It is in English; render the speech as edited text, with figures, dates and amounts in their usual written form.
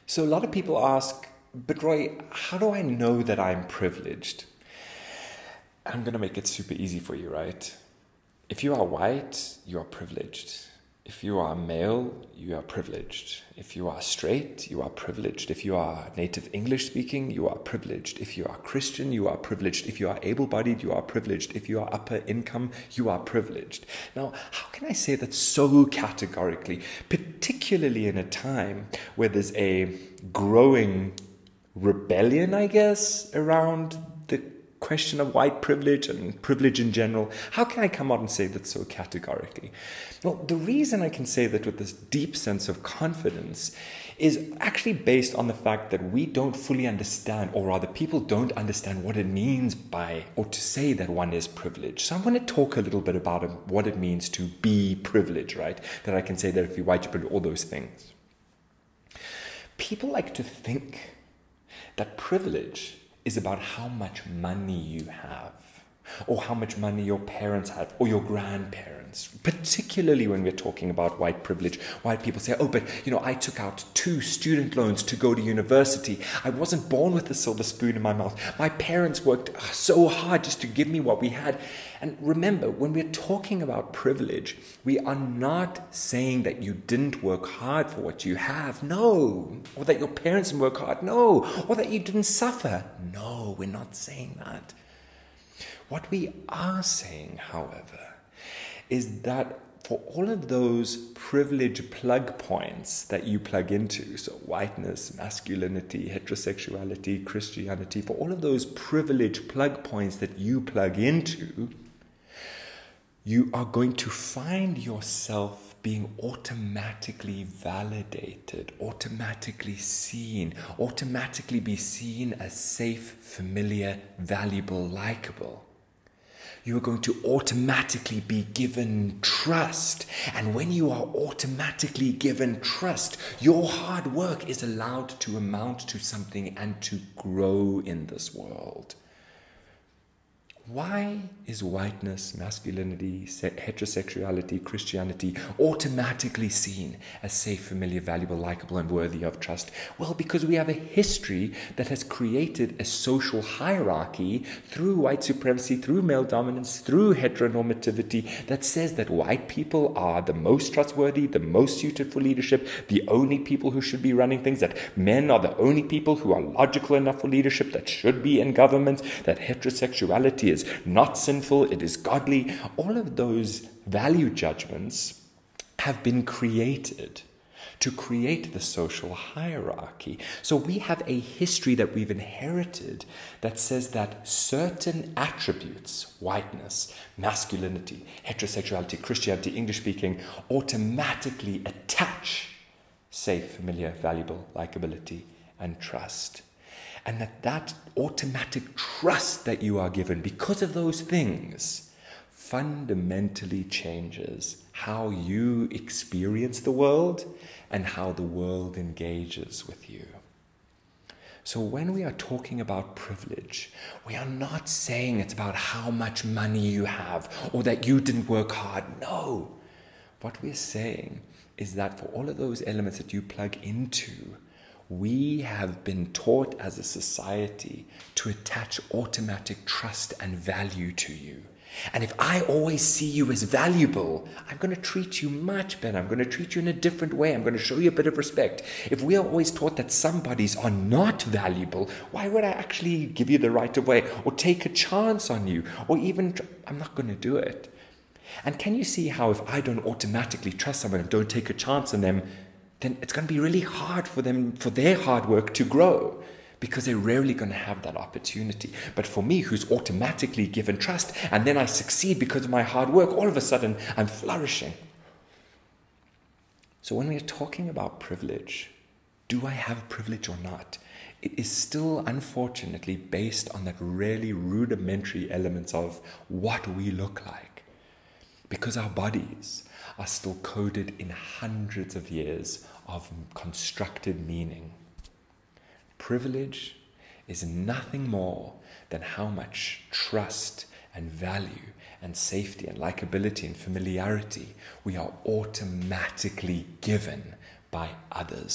So a lot of people ask, but Roy, how do I know that I'm privileged? I'm going to make it super easy for you, right? If you are white, you are privileged. If you are male, you are privileged. If you are straight, you are privileged. If you are native English speaking, you are privileged. If you are Christian, you are privileged. If you are able-bodied, you are privileged. If you are upper income, you are privileged. Now, how can I say that so categorically, particularly in a time where there's a growing rebellion, I guess, around the question of white privilege and privilege in general? How can I come out and say that so categorically? Well, the reason I can say that with this deep sense of confidence is actually based on the fact that we don't fully understand, or rather people don't understand what it means by, or to say that one is privileged. So I'm going to talk a little bit about what it means to be privileged, right? That I can say that if you're white, you privilege, all those things. People like to think that privilege is about how much money you have, or how much money your parents had, or your grandparents. Particularly when we're talking about white privilege, white people say, oh, but I took out 2 student loans to go to university. I wasn't born with a silver spoon in my mouth. My parents worked so hard just to give me what we had. And remember, when we're talking about privilege, we are not saying that you didn't work hard for what you have. No. Or that your parents didn't work hard. No. Or that you didn't suffer. No, we're not saying that. What we are saying, however, is that for all of those privilege plug points that you plug into, so whiteness, masculinity, heterosexuality, Christianity, for all of those privilege plug points that you plug into, you are going to find yourself being automatically validated, automatically seen, automatically be seen as safe, familiar, valuable, likable. You are going to automatically be given trust. And when you are automatically given trust, your hard work is allowed to amount to something and to grow in this world. Why is whiteness, masculinity, heterosexuality, Christianity automatically seen as safe, familiar, valuable, likable, and worthy of trust? Well, because we have a history that has created a social hierarchy through white supremacy, through male dominance, through heteronormativity that says that white people are the most trustworthy, the most suited for leadership, the only people who should be running things, that men are the only people who are logical enough for leadership, that should be in government, that heterosexuality is not sinful, it is godly. All of those value judgments have been created to create the social hierarchy. So we have a history that we've inherited that says that certain attributes, whiteness, masculinity, heterosexuality, Christianity, English speaking, automatically attach safe, familiar, valuable, likability, and trust. And that automatic trust that you are given because of those things fundamentally changes how you experience the world and how the world engages with you. So when we are talking about privilege, we are not saying it's about how much money you have or that you didn't work hard. No. What we're saying is that for all of those elements that you plug into, we have been taught as a society to attach automatic trust and value to you. And if I always see you as valuable, I'm going to treat you much better. I'm going to treat you in a different way. I'm going to show you a bit of respect. If we are always taught that some bodies are not valuable, why would I actually give you the right of way or take a chance on you? Or even, I'm not going to do it. And can you see how if I don't automatically trust someone and don't take a chance on them, then it's going to be really hard for them, for their hard work to grow, because they're rarely going to have that opportunity. But for me, who's automatically given trust, and then I succeed because of my hard work, all of a sudden I'm flourishing. So when we're talking about privilege, do I have privilege or not? It is still, unfortunately, based on that really rudimentary elements of what we look like. Because our bodies are still coded in hundreds of years of constructed meaning. Privilege is nothing more than how much trust and value and safety and likability and familiarity we are automatically given by others.